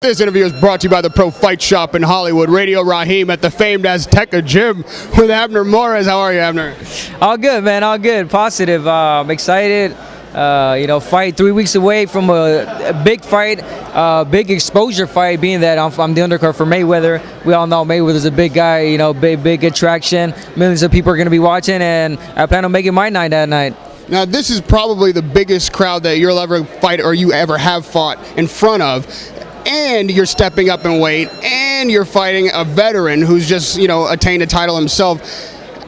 This interview is brought to you by the Pro Fight Shop in Hollywood. Radio Rahim at the famed Azteca Gym with Abner Mares. How are you, Abner? All good, man. All good. Positive. I'm excited. Fight 3 weeks away from a big fight, big exposure fight, being that I'm the undercard for Mayweather. We all know Mayweather's a big guy, big attraction. Millions of people are going to be watching, and I plan on making my night that night. Now, this is probably the biggest crowd that you'll ever fight or you ever have fought in front of. And you're stepping up in weight, and you're fighting a veteran who's just, attained a title himself.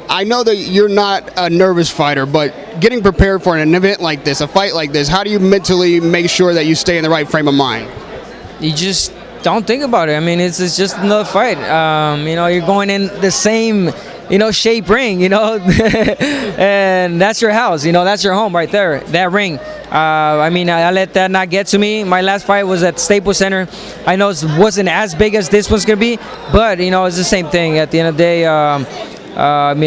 I know that you're not a nervous fighter, but getting prepared for an event like this, a fight like this, how do you mentally make sure that you stay in the right frame of mind? You just don't think about it. I mean, it's just another fight. You're going in the same, shape ring, and that's your house, that's your home right there, that ring. I let that not get to me. My last fight was at Staples Center. I know it wasn't as big as this one's going to be, but, it's the same thing. At the end of the day,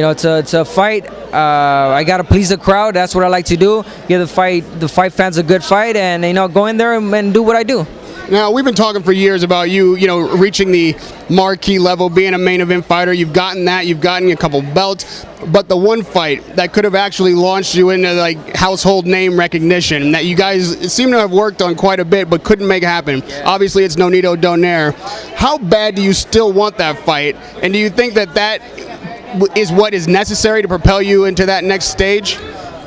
it's a fight. I got to please the crowd. That's what I like to do. Give the fight fans a good fight and, go in there and do what I do. Now, we've been talking for years about you, reaching the marquee level, being a main event fighter. You've gotten that. You've gotten a couple belts. But the one fight that could have actually launched you into, household name recognition that you guys seem to have worked on quite a bit but couldn't make happen. Obviously, it's Nonito Donaire. How bad do you still want that fight? And do you think that is what is necessary to propel you into that next stage?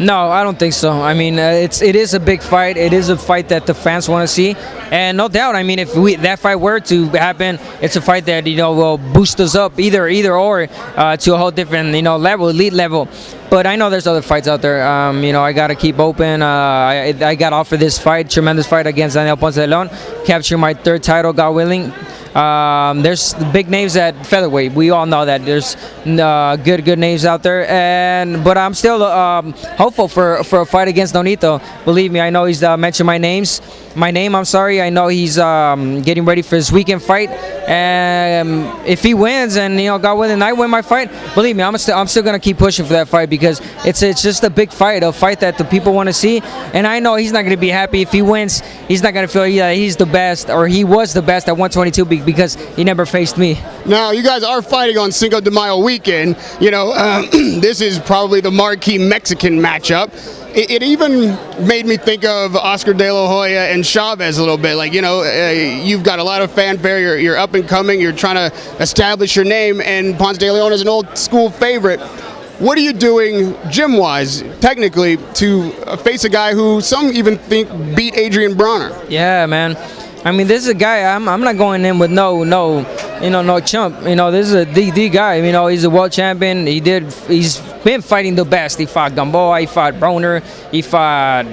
No, I don't think so. I mean, it is a big fight. It is a fight that the fans want to see, and no doubt. I mean, if that fight were to happen, it's a fight that will boost us up either or to a whole different level, elite level. But I know there's other fights out there. I got to keep open. I got offered this fight, tremendous fight against Ponce De Leon, capture my third title, God willing. There's big names at featherweight. We all know that there's good names out there, but I'm still hopeful for a fight against Nonito. Believe me, I know he's mentioned my name. I know he's getting ready for his weekend fight. If he wins and God willing, I win my fight. Believe me, I'm still gonna keep pushing for that fight because it's just a big fight, a fight that the people want to see. And I know he's not gonna be happy if he wins. He's not gonna feel he's the best or he was the best at 122 because he never faced me. Now, you guys are fighting on Cinco de Mayo weekend. This is probably the marquee Mexican matchup. It even made me think of Oscar De La Hoya and Chavez a little bit. You've got a lot of fanfare. You're up and coming. You're trying to establish your name, and Ponce De Leon is an old school favorite. What are you doing gym-wise, technically, to face a guy who some even think beat Adrian Bronner? Yeah, man. I mean, this is a guy. I'm not going in with no chump. This is the guy. He's a world champion. He's been fighting the best. He fought Gamboa. He fought Broner. He fought.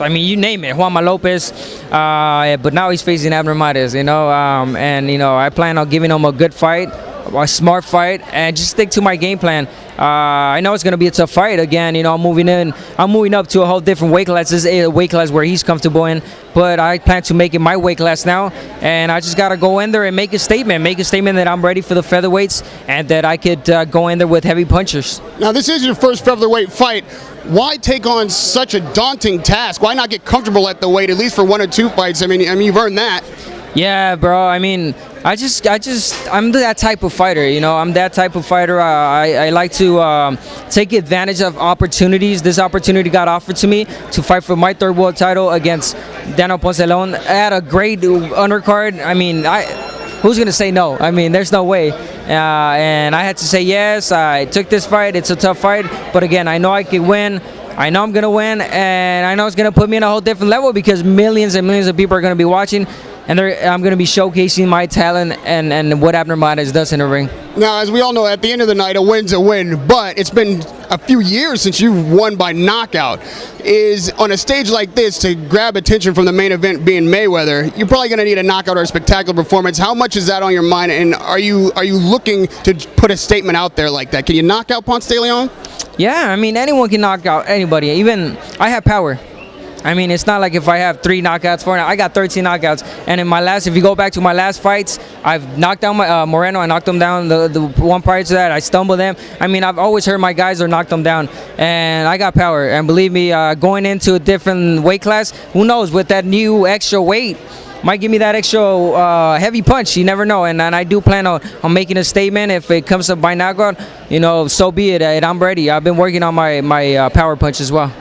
You name it, Juanma Lopez. But now he's facing Abner Mares. I plan on giving him a good fight, a smart fight, and just stick to my game plan. I know it's going to be a tough fight again. I'm moving up to a whole different weight class. This is a weight class where he's comfortable in, but I plan to make it my weight class now, and I just got to go in there and make a statement that I'm ready for the featherweights and that I could go in there with heavy punchers. Now, this is your first featherweight fight. Why take on such a daunting task? Why not get comfortable at the weight, at least for one or two fights? I mean, you've earned that. Yeah, bro. I'm that type of fighter, I'm that type of fighter. I like to take advantage of opportunities. This opportunity got offered to me to fight for my third world title against Ponce De Leon. I had a great undercard. Who's going to say no? There's no way. And I had to say yes. I took this fight. It's a tough fight. But again, I know I can win. I know I'm going to win. And I know it's going to put me in a whole different level because millions and millions of people are going to be watching. And I'm going to be showcasing my talent and what Abner Mares does in the ring. Now, as we all know, at the end of the night, a win's a win. But it's been a few years since you've won by knockout. Is on a stage like this, to grab attention from the main event being Mayweather, you're probably going to need a knockout or a spectacular performance. How much is that on your mind? And are you looking to put a statement out there like that? Can you knock out Ponce De Leon? Yeah, anyone can knock out anybody. Even I have power. It's not like if I have 3 knockouts, 4. I got 13 knockouts, and if you go back to my last fights, I've knocked down Moreno. I knocked him down. The one prior to that, I stumbled him. I've always heard my guys or knocked them down, and I got power. And believe me, going into a different weight class, who knows? With that new extra weight, might give me that extra heavy punch. You never know. And I do plan on making a statement. If it comes to by knockout, so be it. I'm ready. I've been working on my power punch as well.